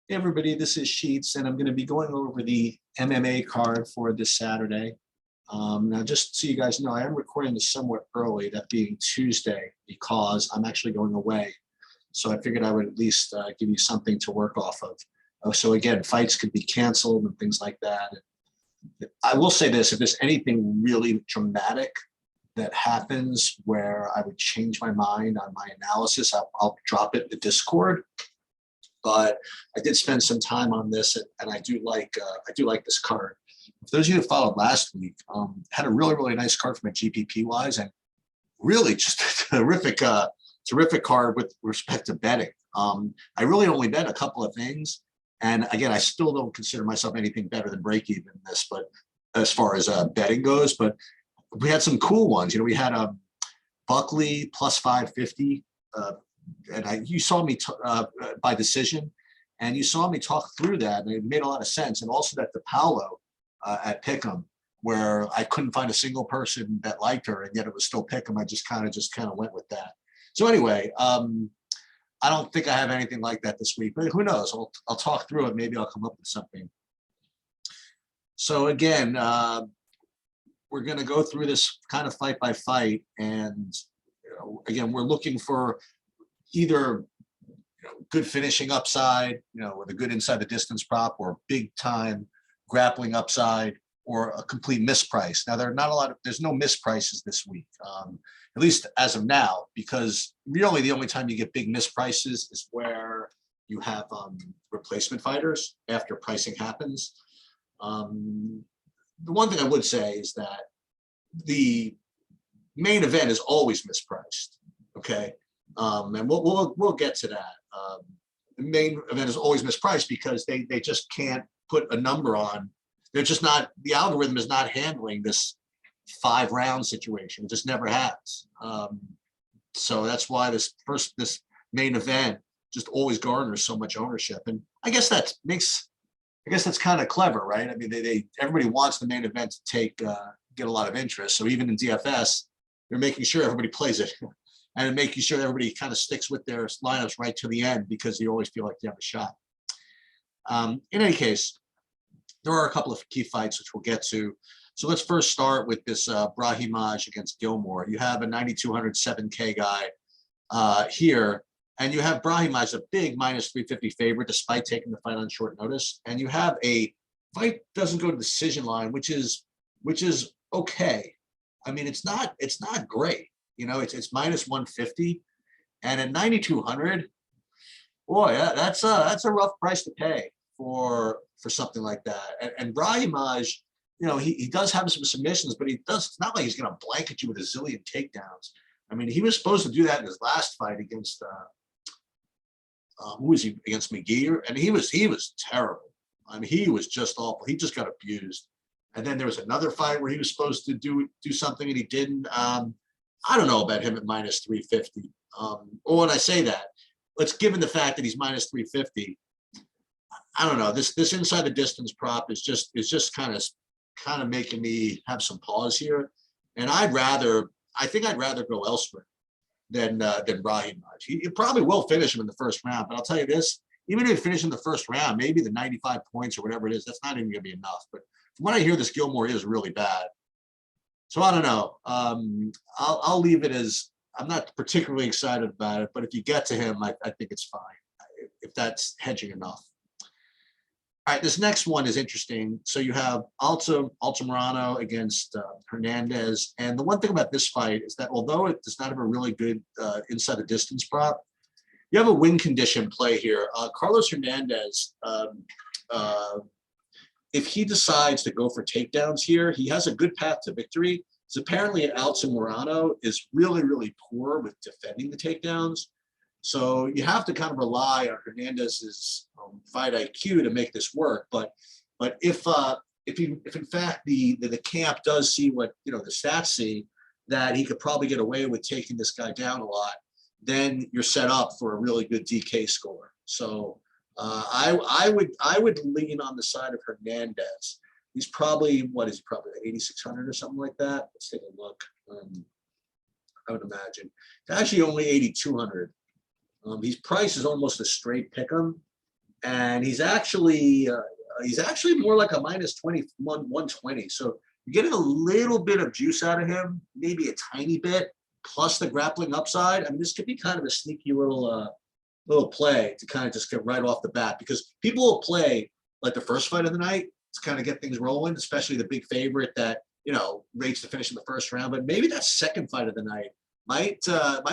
Hey everybody, this is Sheets, and I'm going to be going over the MMA card for this Saturday. Now, just so you guys know, I am recording this somewhat early, that being Tuesday, because I'm actually going away. So I figured I would at least give you something to work off of. So again, fights could be canceled and things like that. I will say this, if there's anything really dramatic that happens where I would change my mind on my analysis, I'll drop it in the Discord. But I did spend some time on this, and I do like this card. For those of you who followed last week, had a really nice card from a GPP wise, and really just a terrific card with respect to betting. I really only bet a couple of things, and again, I still don't consider myself anything better than break even in this, but as far as betting goes, but we had some cool ones. You know, we had Buckley plus 550. And you saw me by decision, and you saw me talk through that, and it made a lot of sense. And also that the Paolo at Pick'em, where I couldn't find a single person that liked her, and yet it was still Pick'em. I just kind of went with that. So anyway, I don't think I have anything like that this week, but who knows? I'll talk through it. Maybe I'll come up with something. So again, we're going to go through this kind of fight by fight, and again, we're looking for either good finishing upside, with a good inside the distance prop, or big time grappling upside, or a complete misprice. Now, there's no misprices this week, at least as of now, because really the only time you get big misprices is where you have replacement fighters after pricing happens. The one thing I would say is that the main event is always mispriced, okay? And we'll get to that. The main event is always mispriced because they just can't put a number on. They're just not, the algorithm is not handling this 5-round situation. It just never has. So that's why this main event just always garners so much ownership. And I guess that's kind of clever, right? I mean, everybody wants the main event to get a lot of interest. So even in DFS, they're making sure everybody plays it. And making sure everybody kind of sticks with their lineups right to the end, because you always feel like they have a shot. In any case, there are a couple of key fights which we'll get to. So let's first start with this Brahimage against Gilmore. You have a 9,200 7K guy here, and you have Brahimage, a big minus 350 favorite, despite taking the fight on short notice. And you have a fight doesn't go to decision line, which is okay. I mean, it's not great. It's minus 150, and at 9,200, boy, that's a rough price to pay for something like that. And Brahimage, he does have some submissions, but it's not like he's going to blanket you with a zillion takedowns. I mean, he was supposed to do that in his last fight against who was he, against McGee, and he was terrible. I mean, he was just awful. He just got abused. And then there was another fight where he was supposed to do something and he didn't. I don't know about him at minus 350. Or when I say that, given the fact that he's minus 350, I don't know. This inside the distance prop is just kind of making me have some pause here. And I think I'd rather go elsewhere than Brahimage. He probably will finish him in the first round, but I'll tell you this, even if he finishes in the first round, maybe the 95 points or whatever it is, that's not even going to be enough. But from what I hear, this Gilmore is really bad. So I don't know. I'll leave it as I'm not particularly excited about it, but if you get to him, I think it's fine, if that's hedging enough. All right, this next one is interesting. So you have Altamirano against Hernandez. And the one thing about this fight is that although it does not have a really good inside the distance prop, you have a win condition play here. Carlos Hernandez, if he decides to go for takedowns here, he has a good path to victory. So apparently Altamirano is really poor with defending the takedowns. So you have to kind of rely on Hernandez's fight IQ to make this work. But if in fact the camp does see what the stats see, that he could probably get away with taking this guy down a lot, then you're set up for a really good DK score. So I would lean on the side of Hernandez. He's probably, what is he, probably 8,600 or something like that. Let's take a look. I would imagine it's actually only 8,200. His price is almost a straight pick 'em, and he's actually more like a minus 120. So you're getting a little bit of juice out of him, maybe a tiny bit, plus the grappling upside. I mean, this could be kind of a sneaky little play to kind of just get right off the bat, because people will play like the first fight of the night to kind of get things rolling, especially the big favorite that, rates to finish in the first round. But maybe that second fight of the night might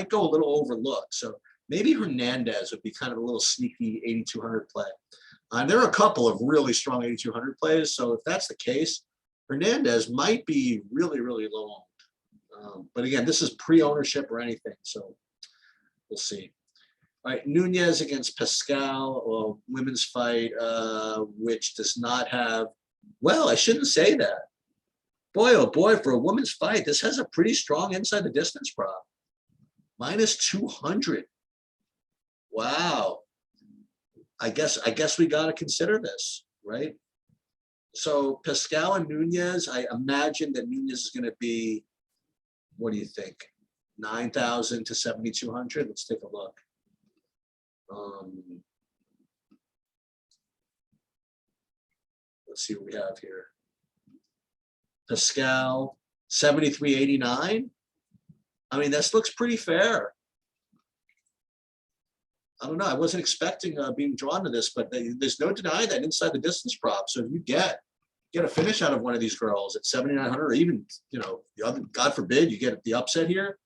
go a little overlooked. So maybe Hernandez would be kind of a little sneaky 8,200 play. There are a couple of really strong 8,200 plays. So if that's the case, Hernandez might be really, really low owned. But again, this is pre-ownership or anything. So we'll see. All right, Nunez against Pascal, women's fight, which does not have, well, I shouldn't say that. Boy, oh boy, for a women's fight, this has a pretty strong inside the distance prop. Minus 200. Wow. I guess we got to consider this, right? So Pascal and Nunez, I imagine that Nunez is going to be, what do you think? 9,000 to 7,200. Let's take a look. Let's see what we have here. Pascal, 73.89. I mean, this looks pretty fair. I don't know. I wasn't expecting being drawn to this, but there's no denying that inside the distance prop. So if you get a finish out of one of these girls at 7,900, or even, the other, God forbid, you get the upset here.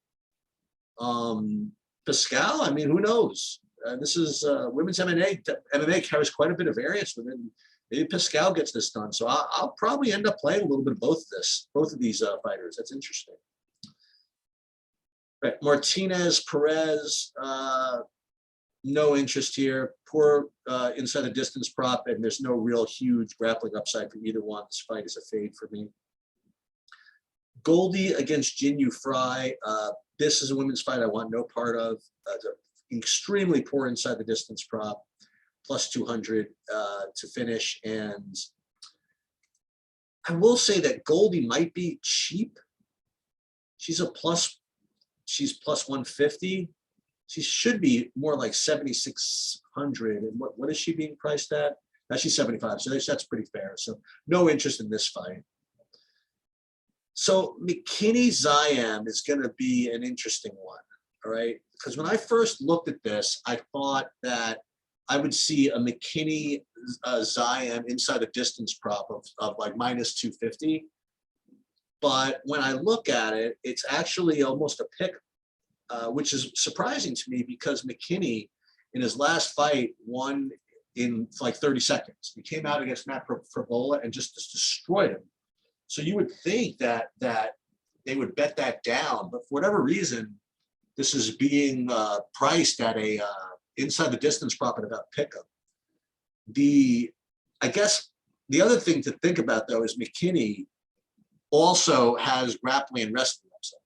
Pascal, I mean, who knows? This is women's MMA. MMA carries quite a bit of variance within. Maybe Pascal gets this done. So I'll probably end up playing a little bit of both of these fighters. That's interesting. Right, Martinez, Perez, no interest here. Poor inside the distance prop, and there's no real huge grappling upside from either one. This fight is a fade for me. Goldie against Ginyu Frye. This is a women's fight I want no part of. Extremely poor inside the distance prop, plus 200 to finish. And I will say that Goldie might be cheap. She's plus 150. She should be more like 7,600. And what is she being priced at? She's 75. So that's pretty fair. So no interest in this fight. So McKinney Ziam is going to be an interesting one. All right. Because when I first looked at this, I thought that I would see a McKinney Ziam inside the distance prop of like minus 250. But when I look at it, it's actually almost a pick, which is surprising to me, because McKinney in his last fight won in like 30 seconds. He came out against Matt Favola and just destroyed him. So you would think that they would bet that down, but for whatever reason, this is being priced at a inside the distance prop at about pickup. I guess the other thing to think about though is McKinney also has grappling and wrestling upside.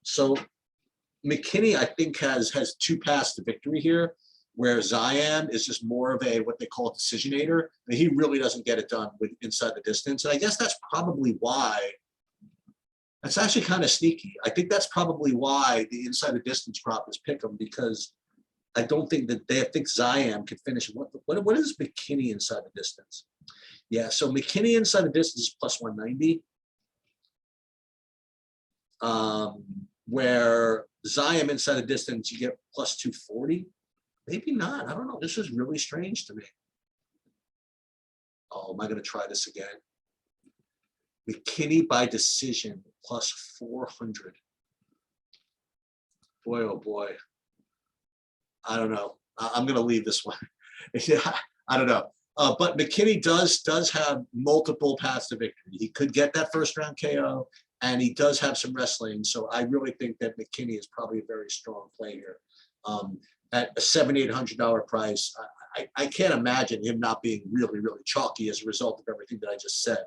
So McKinney, I think, has two paths to victory here, where Ziam is just more of a what they call a decisionator, and he really doesn't get it done with inside the distance. And I guess that's probably why. That's actually kind of sneaky. I think that's probably why the inside the distance prop is pick 'em, because I don't think that they think Ziam could finish. What is McKinney inside the distance? Yeah, so McKinney inside the distance is plus 190. Where Ziam inside the distance, you get plus 240. Maybe not. I don't know. This is really strange to me. Oh, am I going to try this again? McKinney by decision plus 400. Boy, oh boy. I don't know. I'm going to leave this one. I don't know. But McKinney does have multiple paths to victory. He could get that first round KO, and he does have some wrestling. So I really think that McKinney is probably a very strong play here. At a $700-800 price, I can't imagine him not being really, really chalky as a result of everything that I just said.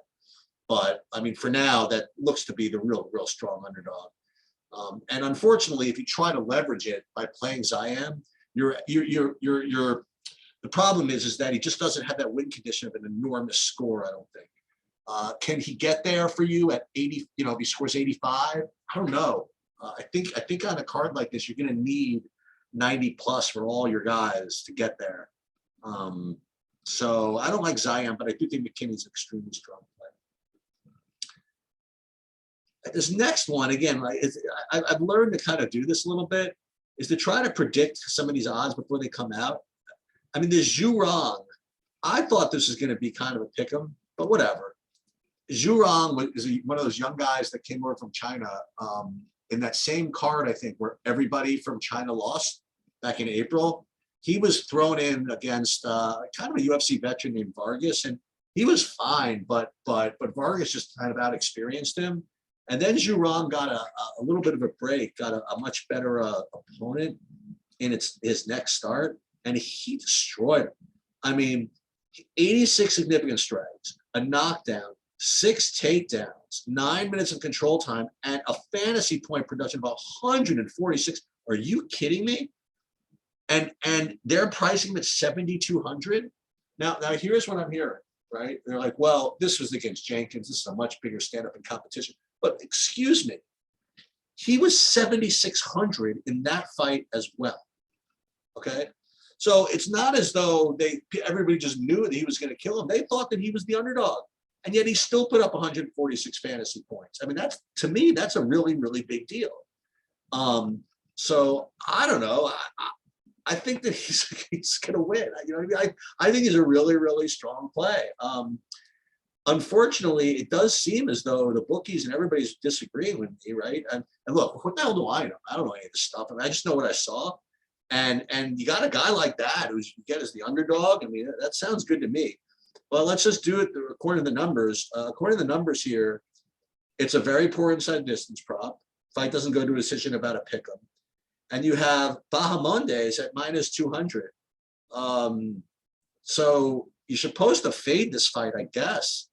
But I mean, for now, that looks to be the real strong underdog. And unfortunately, if you try to leverage it by playing Ziam, the problem is that he just doesn't have that win condition of an enormous score. I don't think. Can he get there for you at 80? If he scores 85, I don't know. I think on a card like this, you're going to need 90 plus for all your guys to get there. So I don't like Zion, but I do think McKinney's extremely strong play. This next one, again, like I've learned to kind of do this a little bit, is to try to predict some of these odds before they come out. I mean, there's Zhu Rong. I thought this was going to be kind of a pick 'em, but whatever. Zhu Rong is one of those young guys that came over from China in that same card, I think, where everybody from China lost back in April. He was thrown in against kind of a UFC veteran named Vargas, and he was fine, but Vargas just kind of out-experienced him. And then Zhu Rong got a little bit of a break, got a much better opponent in his next start, and he destroyed him. I mean, 86 significant strikes, a knockdown, 6 takedowns, 9 minutes of control time, and a fantasy point production of 146. Are you kidding me? And they're pricing him at 7,200. Now here's what I'm hearing, right? They're like, well, this was against Jenkins. This is a much bigger stand-up in competition. But excuse me, he was 7,600 in that fight as well. Okay. So it's not as though everybody just knew that he was going to kill him. They thought that he was the underdog, and yet he still put up 146 fantasy points. I mean, to me, that's a really, really big deal. So I don't know. I think that he's going to win. You know what I mean? I think he's a really, really strong play. Unfortunately, it does seem as though the bookies and everybody's disagreeing with me, right? And look, what the hell do I know? I don't know any of this stuff. I mean, I just know what I saw. And you got a guy like that who's you get as the underdog. I mean, that sounds good to me. Well, let's just do it according to the numbers. According to the numbers here, it's a very poor inside distance prop. Fight doesn't go to a decision about a pick 'em. And you have Bahamondes at -200. So you're supposed to fade this fight, I guess.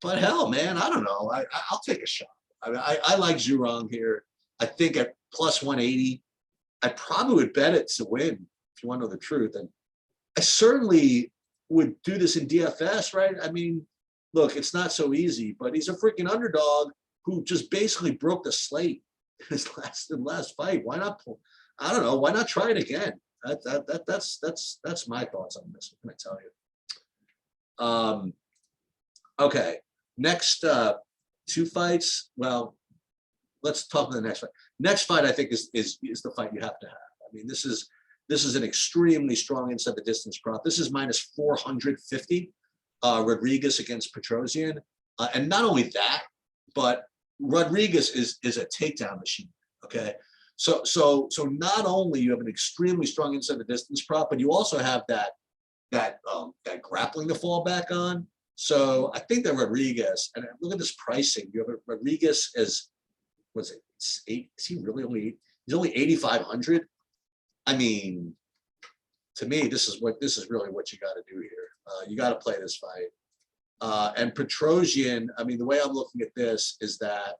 But hell, man, I don't know. I'll take a shot. I mean, I like Zhu Rong here. I think at +180, I probably would bet it to win, if you want to know the truth. And I certainly would do this in DFS, right? I mean, look, it's not so easy, but he's a freaking underdog who just basically broke the slate in his last fight. Why not? I don't know. Why not try it again? That's my thoughts on this. What can I tell you? Okay, next 2 fights. Well, let's talk about the next fight. Next fight, I think, is the fight you have to have. I mean, this is an extremely strong inside the distance prop. This is -450. Rodriguez against Petrossian, and not only that, but Rodriguez is a takedown machine. Okay, so not only you have an extremely strong inside the distance prop, but you also have that grappling to fall back on. So I think that Rodriguez, and look at this pricing. You have Rodriguez as, what's it? Is he really only? He's only 8,500. I mean, to me, this is really what you got to do here. You got to play this fight. And Petrossian, I mean, the way I'm looking at this is that,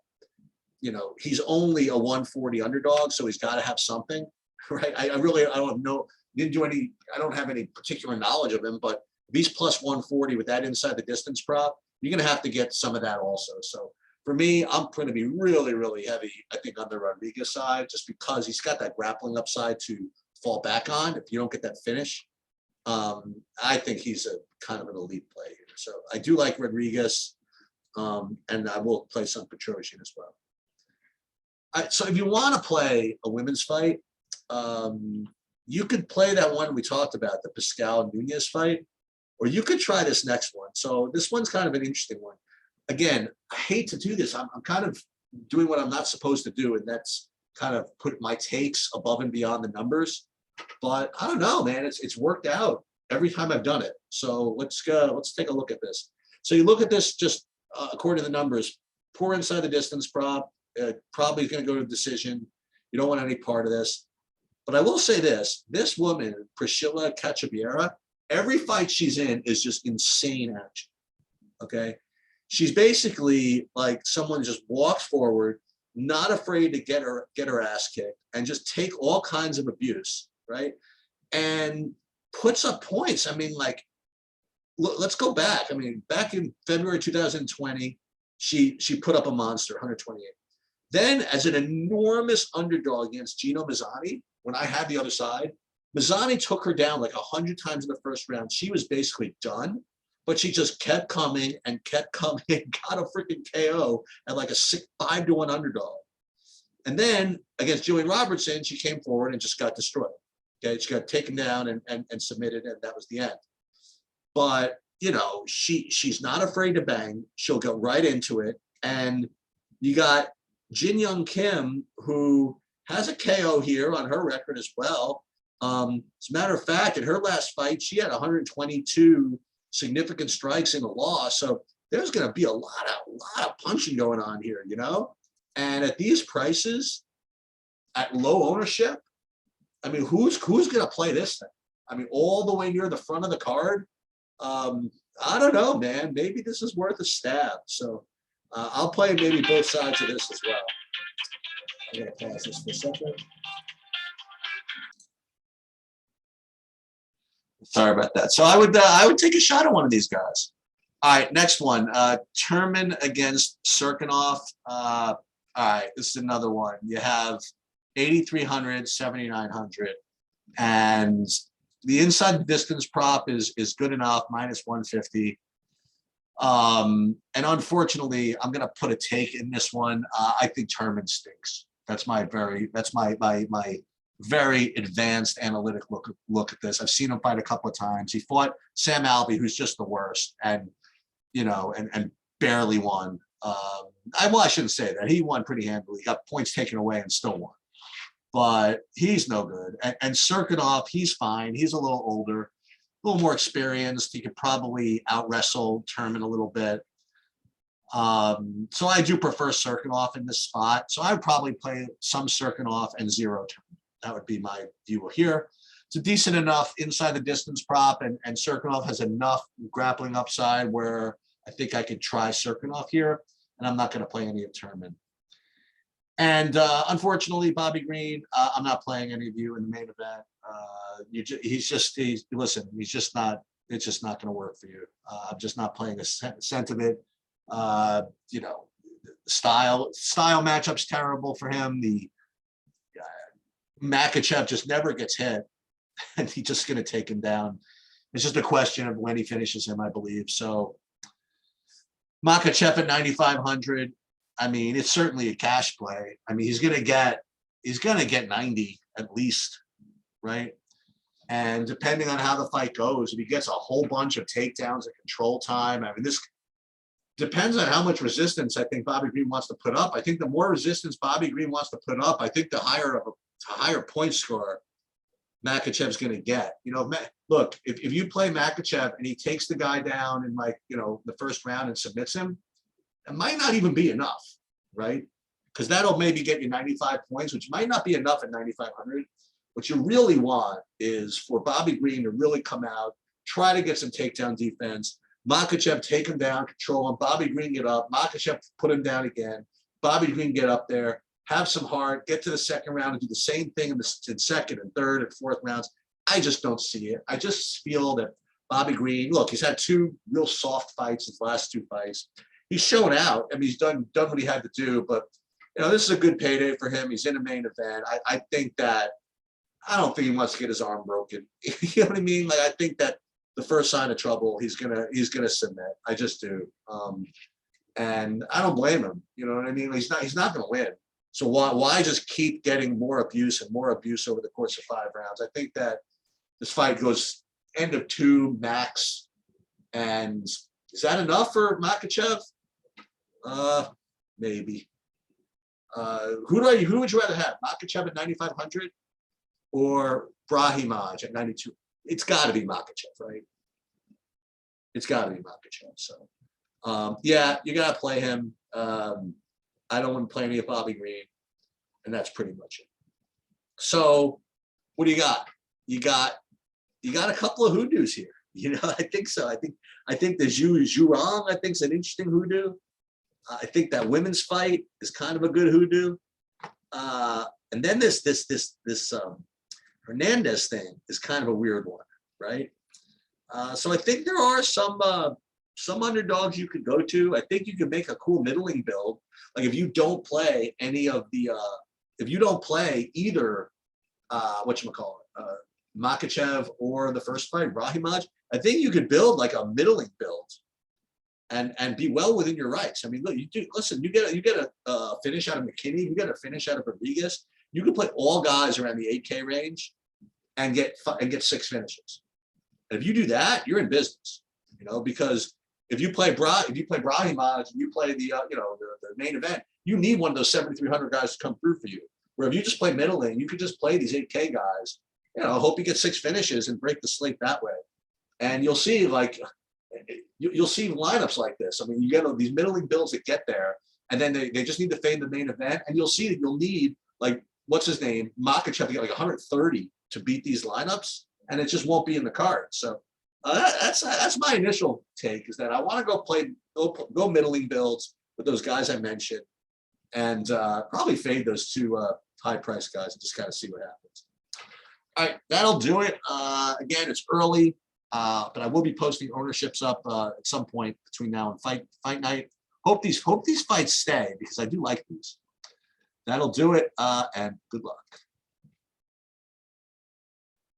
you know, he's only a 140 underdog, so he's got to have something, right? I don't know. I don't have any particular knowledge of him, but if he's +140 with that inside the distance prop, you're going to have to get some of that also. So for me, I'm going to be really, really heavy, I think, on the Rodriguez side, just because he's got that grappling upside to fall back on if you don't get that finish. I think he's a kind of an elite play here. So I do like Rodriguez, and I will play some Petrossian as well. So if you want to play a women's fight, you could play that one we talked about, the Pascal Nunez fight, or you could try this next one. So this one's kind of an interesting one. Again, I hate to do this. I'm kind of doing what I'm not supposed to do, and that's kind of put my takes above and beyond the numbers. But I don't know, man. It's worked out every time I've done it. So let's take a look at this. So you look at this just according to the numbers. Poor inside the distance prop. Probably going to go to decision. You don't want any part of this. But I will say this: this woman, Priscilla Cachoeira, every fight she's in is just insane action. Okay, she's basically like someone just walks forward, not afraid to get her ass kicked, and just take all kinds of abuse, right? And puts up points. I mean, like, let's go back. I mean, back in February 2020, she put up a monster, 128. Then, as an enormous underdog against Gino Mazzani, when I had the other side, Mazzani took her down like 100 times in the first round. She was basically done, but she just kept coming and kept coming and got a freaking KO at like a 5-1 underdog. And then against Julian Robertson, she came forward and just got destroyed. Okay, she got taken down and submitted, and that was the end. But she's not afraid to bang. She'll go right into it. And you got Jin Young Kim, who has a KO here on her record as well. As a matter of fact, in her last fight, she had 122 significant strikes in a loss. So there's going to be a lot of punching going on here, And at these prices, at low ownership, I mean, who's going to play this thing? I mean, all the way near the front of the card. I don't know, man. Maybe this is worth a stab. So I'll play maybe both sides of this as well. I'm going to pause this for a second. Sorry about that. So I would take a shot at one of these guys. All right, next one. Turman against Serkinov. All right, this is another one. You have 8,300, 7,900, and the inside distance prop is good enough, -150. And unfortunately, I'm going to put a take in this one. I think Turman stinks. That's my very advanced analytic look at this. I've seen him fight a couple of times. He fought Sam Alvey, who's just the worst, and barely won. I shouldn't say that. He won pretty handily. He got points taken away and still won. But he's no good. And Serkinov, he's fine. He's a little older, a little more experienced. He could probably out-wrestle Turman a little bit. So I do prefer Serkinov in this spot. So I would probably play some Serkinov and 0 Turman. That would be my view here. It's a decent enough inside the distance prop, and Serkinov has enough grappling upside where I think I could try Serkinov here, and I'm not going to play any of Turman. And unfortunately, Bobby Green, I'm not playing any of you in the main event. It's just not going to work for you. I'm just not playing a cent of it. Style matchup's terrible for him. The Makhachev just never gets hit, and he's just going to take him down. It's just a question of when he finishes him, I believe. So Makhachev at 9,500. I mean, it's certainly a cash play. I mean, he's going to get 90 at least, right? And depending on how the fight goes, if he gets a whole bunch of takedowns at control time, I mean, this depends on how much resistance I think Bobby Green wants to put up. I think the more resistance Bobby Green wants to put up, I think the higher point score Makhachev's going to get. Look, if you play Makhachev and he takes the guy down in the first round and submits him, it might not even be enough, right? Because that'll maybe get you 95 points, which might not be enough at 9,500. What you really want is for Bobby Green to really come out, try to get some takedown defense. Makhachev take him down, control him. Bobby Green get up. Makhachev put him down again. Bobby Green get up there, have some heart, get to the second round and do the same thing in second and third and fourth rounds. I just don't see it. I just feel that Bobby Green, look, he's had 2 real soft fights, his last 2 fights. He's shown out. I mean, he's done what he had to do, but this is a good payday for him. He's in a main event. I think that I don't think he wants to get his arm broken. You know what I mean? Like, I think that the first sign of trouble, he's gonna submit. I just do. And I don't blame him. You know what I mean? He's not gonna win. So why just keep getting more abuse and more abuse over the course of 5 rounds? I think that this fight goes end of 2 max. And is that enough for Makhachev? Maybe. Who would you rather have? Makhachev at 9,500 or Brahimage at 92? It's got to be Makhachev, right? It's got to be Makhachev. So, yeah, you got to play him. I don't want to play any of Bobby Green, and that's pretty much it. So, what do you got? You got a couple of hoodoos here. I think so. I think the Zhu Rong, I think, is an interesting hoodoo. I think that women's fight is kind of a good hoodoo. And then this Hernandez thing is kind of a weird one, right? So I think there are some underdogs you could go to. I think you could make a cool middling build. Like if you don't play any of the, if you don't play either, Makachev or the first fight, Brahimage, I think you could build like a middling build and be well within your rights. I mean, look, you get a finish out of McKinney, you get a finish out of Rodriguez. You can play all guys around the 8K range and get 6 finishes. If you do that, you're in business, because if you play Brahimage and you play the main event, you need one of those 7,300 guys to come through for you. Where if you just play middling, you could just play these 8K guys, hope you get 6 finishes and break the slate that way. And you'll see you'll see lineups like this. I mean, you get these middling builds that get there, and then they just need to fade the main event, and you'll see that you'll need, like, what's his name, Makachev, to get like 130 to beat these lineups, and it just won't be in the card. So that's my initial take, is that I want to go middling builds with those guys I mentioned, and probably fade those 2 high price guys and just kind of see what happens. All right, that'll do it. Again, it's early, but I will be posting ownerships up at some point between now and fight night. Hope these fights stay, because I do like these. That'll do it, and good luck.